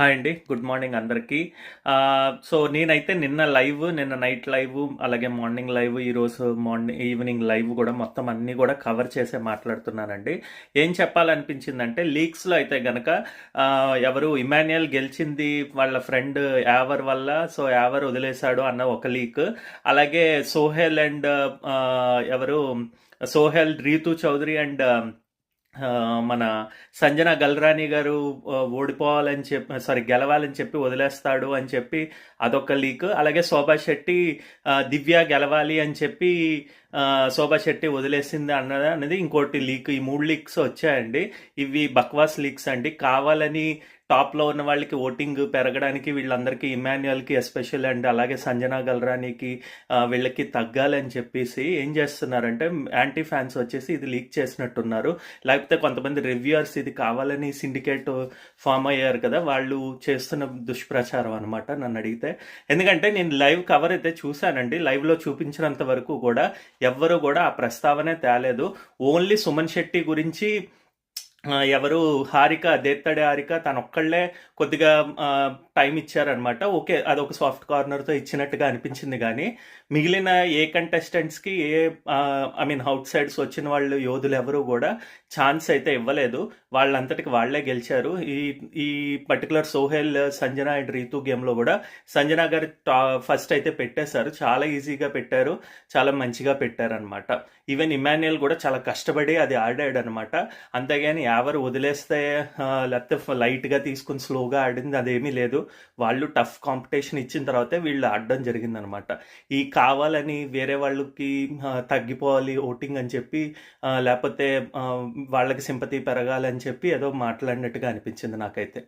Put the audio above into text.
Hi అండి. Good morning అందరికీ. So నేనైతే నిన్న నైట్ లైవ్, అలాగే మార్నింగ్ లైవ్, ఈరోజు ఈవినింగ్ లైవ్ కూడా మొత్తం అన్నీ కూడా కవర్ చేసే మాట్లాడుతున్నానండి. ఏం చెప్పాలనిపించిందంటే లీక్స్లో అయితే గనక ఎవరు ఇమాన్యుయల్ గెలిచింది వాళ్ళ ఫ్రెండ్ యావర్ వల్ల, సో యావర్ వదిలేశాడు అన్న ఒక లీక్. అలాగే సోహెల్ అండ్ ఎవరు సోహెల్, రీతు చౌదరి అండ్ మన సంజన గల్రాని గారు ఓడిపోవాలని చెప్పి, సారీ, గెలవాలని చెప్పి వదిలేస్తాడు అని చెప్పి అదొక లీక్. అలాగే శోభా శెట్టి దివ్య గెలవాలి అని చెప్పి శోభా శెట్టి వదిలేసింది అనేది ఇంకోటి లీక్. ఈ 3 లీక్స్ వచ్చాయండి. ఇవి బక్వాస్ లీక్స్ అండి. కావాలని టాప్లో ఉన్న వాళ్ళకి ఓటింగ్ పెరగడానికి, వీళ్ళందరికీ ఇమాన్యుయల్కి ఎస్పెషల్ అండ్ అలాగే సంజనా గల్రానికి వీళ్ళకి తగ్గాలని చెప్పేసి ఏం చేస్తున్నారంటే యాంటీ ఫ్యాన్స్ వచ్చేసి ఇది లీక్ చేసినట్టున్నారు. లేకపోతే కొంతమంది రివ్యూయర్స్ ఇది కావాలని సిండికేట్ ఫామ్ అయ్యారు కదా, వాళ్ళు చేస్తున్న దుష్ప్రచారం అనమాట నన్ను అడిగితే. ఎందుకంటే నేను లైవ్ కవర్ అయితే చూశానండి. లైవ్లో చూపించినంత వరకు కూడా ఎవ్వరూ కూడా ఆ ప్రస్తావనే తేలేదు. ఓన్లీ సుమన్ శెట్టి గురించి ఎవరు హారిక, దేత్తడి హారిక తనొక్కళ్లే కొద్దిగా టైం ఇచ్చారనమాట. ఓకే, అదొక సాఫ్ట్ కార్నర్తో ఇచ్చినట్టుగా అనిపించింది. కానీ మిగిలిన ఏ కంటెస్టెంట్స్కి, ఐ మీన్ అవుట్ సైడ్స్ వచ్చిన వాళ్ళు యోధులు ఎవరు కూడా ఛాన్స్ అయితే ఇవ్వలేదు. వాళ్ళంతటికి వాళ్లే గెలిచారు. ఈ ఈ పర్టికులర్ సోహెల్, సంజన అండ్ రీతు గేమ్లో కూడా సంజన గారి ఫస్ట్ అయితే పెట్టేశారు. చాలా ఈజీగా పెట్టారు, చాలా మంచిగా పెట్టారనమాట. ఈవెన్ ఇమాన్యుయల్ కూడా చాలా కష్టపడి అది ఆడాడు అనమాట. అంతేగాని ఎవరు వదిలేస్తే లేకపోతే లైట్గా తీసుకుని స్లోగా ఆడింది అదేమీ లేదు. వాళ్ళు టఫ్ కాంపిటీషన్ ఇచ్చిన తర్వాతే వీళ్ళు ఆడడం జరిగిందనమాట. ఈ కావాలని వేరే వాళ్ళకి తగ్గిపోవాలి ఓటింగ్ అని చెప్పి, లేకపోతే వాళ్ళకి సింపతి పెరగాలని చెప్పి ఏదో మాట్లాడినట్టుగా అనిపించింది నాకైతే.